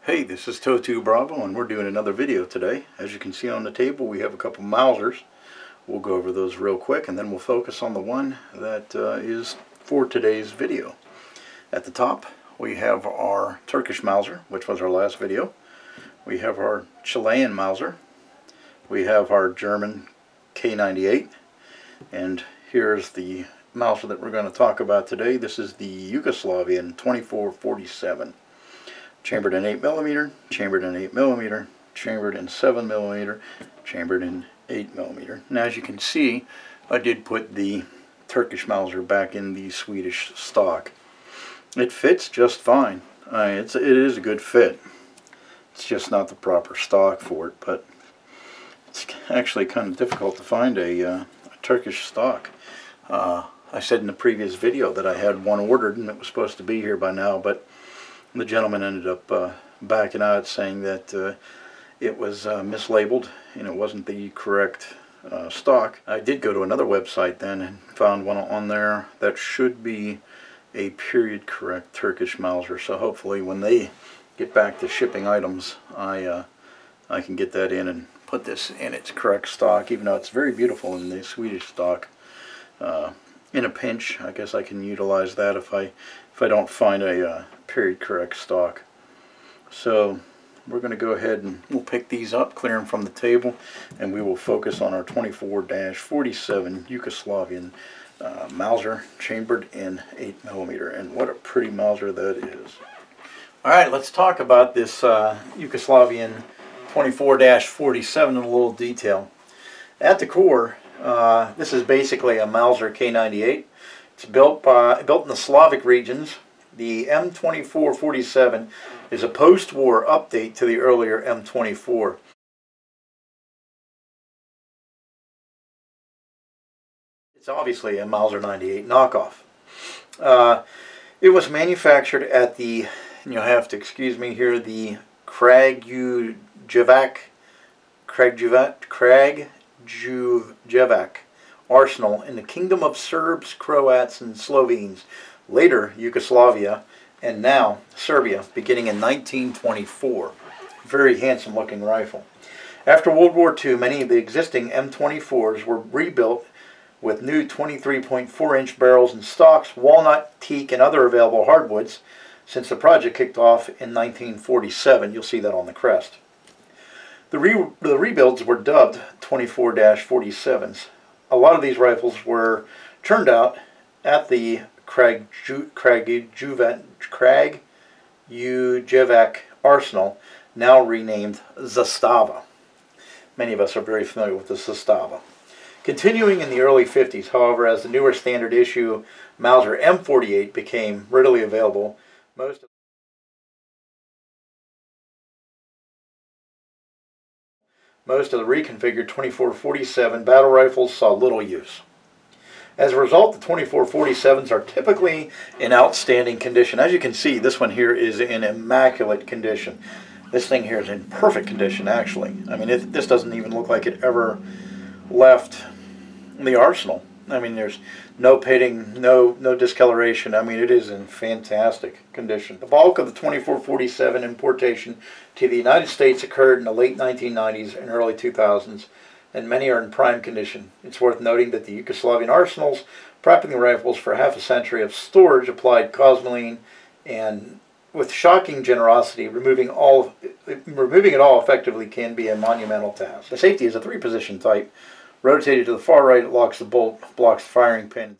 Hey, this is Totu Bravo and we're doing another video today. As you can see on the table, we have a couple Mausers. We'll go over those real quick and then we'll focus on the one that is for today's video. At the top we have our Turkish Mauser, which was our last video. We have our Chilean Mauser. We have our German K98. And here's the Mauser that we're going to talk about today. This is the Yugoslavian 2447. Chambered in 8mm, chambered in 8mm, chambered in 7mm, chambered in 8mm. Now as you can see, I did put the Turkish Mauser back in the Swedish stock. It fits just fine. It is a good fit. It's just not the proper stock for it, but it's actually kind of difficult to find a Turkish stock. I said in the previous video that I had one ordered and it was supposed to be here by now, but the gentleman ended up backing out, saying that it was mislabeled and it wasn't the correct stock. I did go to another website then and found one on there that should be a period correct Turkish Mauser, so hopefully when they get back to shipping items I can get that in and put this in its correct stock, even though it's very beautiful in the Swedish stock. In a pinch, I guess I can utilize that if I don't find a period correct stock. So we're going to go ahead and we'll pick these up, clear them from the table, and we will focus on our 24-47 Yugoslavian Mauser, chambered in 8mm. And what a pretty Mauser that is. Alright, let's talk about this Yugoslavian 24-47 in a little detail. At the core, this is basically a Mauser K98. It's built in the Slavic regions. The M2447 is a post-war update to the earlier M24. It's obviously a Mauser 98 knockoff. It was manufactured at the, and you'll have to excuse me here, the Kragujevac Arsenal in the Kingdom of Serbs, Croats, and Slovenes, later Yugoslavia, and now Serbia, beginning in 1924. Very handsome looking rifle. After World War II, many of the existing M24s were rebuilt with new 23.4-inch barrels and stocks, walnut, teak, and other available hardwoods. Since the project kicked off in 1947, you'll see that on the crest. The rebuilds were dubbed 24-47s. A lot of these rifles were turned out at the Kragujevac Arsenal, now renamed Zastava. Many of us are very familiar with the Zastava. Continuing in the early 50s, however, as the newer standard issue Mauser M48 became readily available, most of the reconfigured 24-47 battle rifles saw little use. As a result, the 24-47s are typically in outstanding condition. As you can see, this one here is in immaculate condition. This thing here is in perfect condition, actually. I mean, this doesn't even look like it ever left the arsenal. I mean, there's no pitting, no discoloration. I mean, it is in fantastic condition. The bulk of the 24-47 importation to the United States occurred in the late 1990s and early 2000s, and many are in prime condition. It's worth noting that the Yugoslavian arsenals, prepping the rifles for half a century of storage, applied cosmoline, and with shocking generosity, removing it all effectively can be a monumental task. The safety is a 3-position type. Rotated to the far right, it locks the bolt, blocks the firing pin.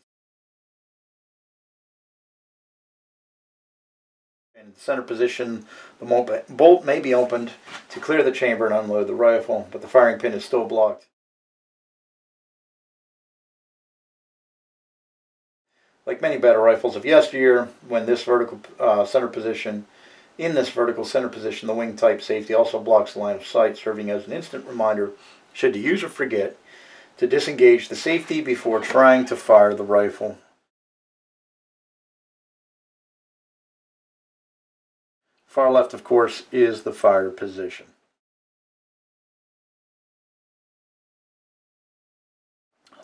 In the center position, the bolt may be opened to clear the chamber and unload the rifle, but the firing pin is still blocked. Like many battle rifles of yesteryear, when this vertical center position, the wing type safety also blocks the line of sight, serving as an instant reminder, should the user forget, to disengage the safety before trying to fire the rifle. Far left, of course, is the fire position.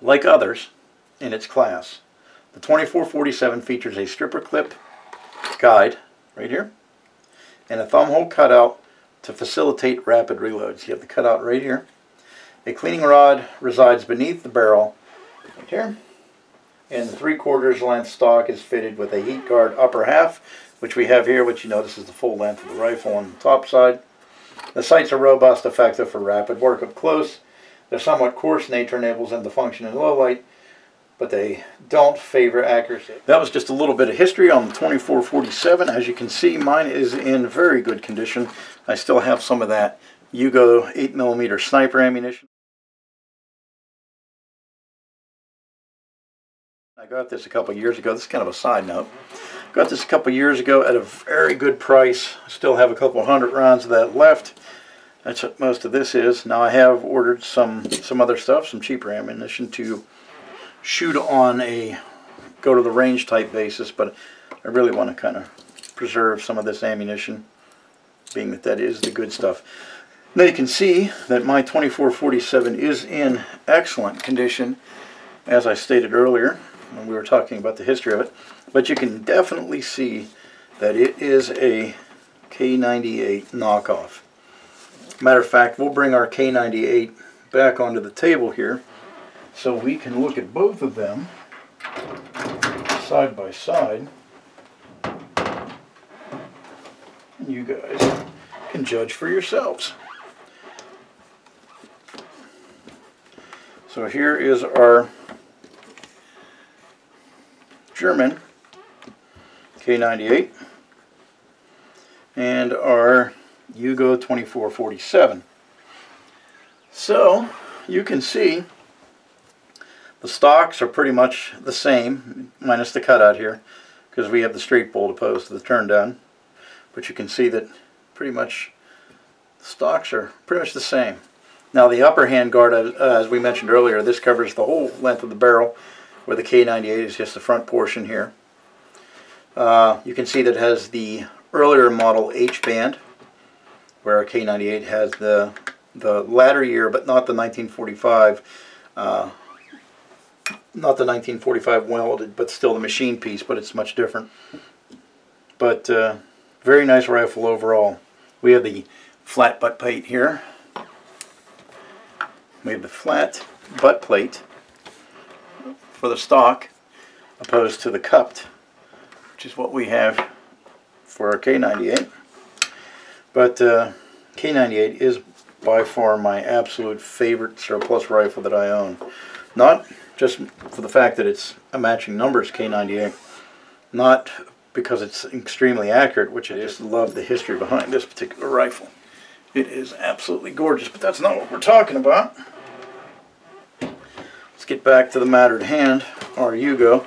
Like others in its class, the 24-47 features a stripper clip guide right here and a thumb hole cutout to facilitate rapid reloads. You have the cutout right here. A cleaning rod resides beneath the barrel right here, and the 3/4 length stock is fitted with a heat guard upper half, which we have here, which you notice is the full length of the rifle on the top side. The sights are robust, effective for rapid work up close. Their somewhat coarse nature enables them to function in low light, but they don't favor accuracy. That was just a little bit of history on the 24-47. As you can see, mine is in very good condition. I still have some of that Yugo 8mm sniper ammunition. I got this a couple years ago. This is kind of a side note. Got this a couple years ago at a very good price. I still have a couple hundred rounds of that left. That's what most of this is. Now I have ordered some other stuff, some cheaper ammunition to shoot on a go to the range type basis, but I really want to kind of preserve some of this ammunition, being that that is the good stuff. Now you can see that my 24-47 is in excellent condition, as I stated earlier when we were talking about the history of it, but you can definitely see that it is a K98 knockoff. Matter of fact, we'll bring our K98 back onto the table here so we can look at both of them side by side, and you guys can judge for yourselves. So here is our German K98 and our Yugo 24-47. So you can see the stocks are pretty much the same, minus the cutout here, because we have the straight bolt opposed to the turn down. But you can see that pretty much the stocks are pretty much the same. Now the upper hand guard, as we mentioned earlier, this covers the whole length of the barrel, where the K98 is just the front portion here. You can see that it has the earlier model H-band, where our K98 has the latter year, but not the 1945, not the 1945 welded, but still the machine piece, but it's much different. But very nice rifle overall. We have the flat butt plate here. We have the flat butt plate for the stock, opposed to the cupped, which is what we have for our K98. But K98 is by far my absolute favorite surplus rifle that I own. Not just for the fact that it's a matching numbers K98, not because it's extremely accurate, which I just love the history behind this particular rifle. It is absolutely gorgeous, but that's not what we're talking about. Let's get back to the matter at hand, our Yugo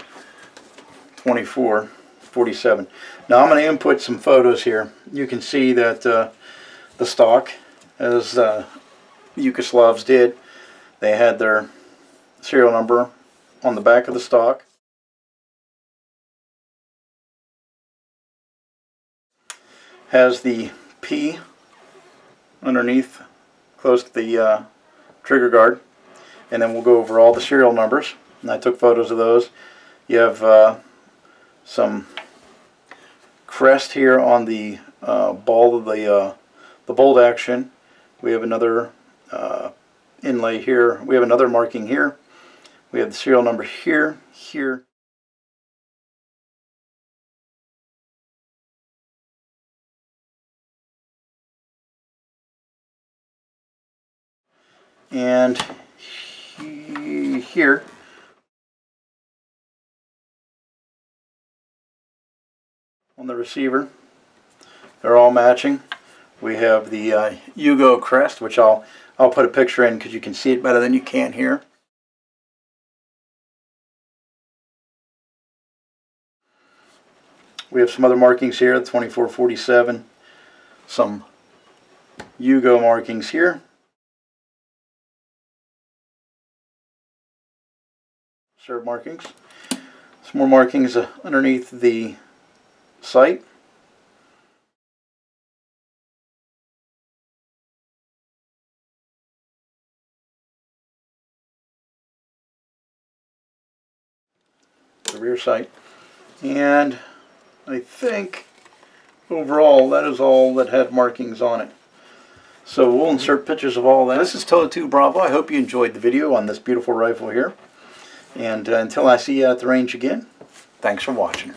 24-47. Now I'm going to input some photos here. You can see that the stock, as the Yugoslavs did, they had their serial number on the back of the stock. Has the P underneath, close to the trigger guard. And then we'll go over all the serial numbers, and I took photos of those. You have some crest here on the ball of the bolt action. We have another inlay here. We have another marking here. We have the serial number here, here. And here. On the receiver, they're all matching. We have the Yugo crest, which I'll put a picture in because you can see it better than you can here. We have some other markings here, the 24-47, some Yugo markings here. Serve markings. Some more markings underneath the sight. The rear sight. And I think overall, that is all that had markings on it. So we'll insert pictures of all that. This is Toa 2 Bravo. I hope you enjoyed the video on this beautiful rifle here. And until I see you at the range again, thanks for watching.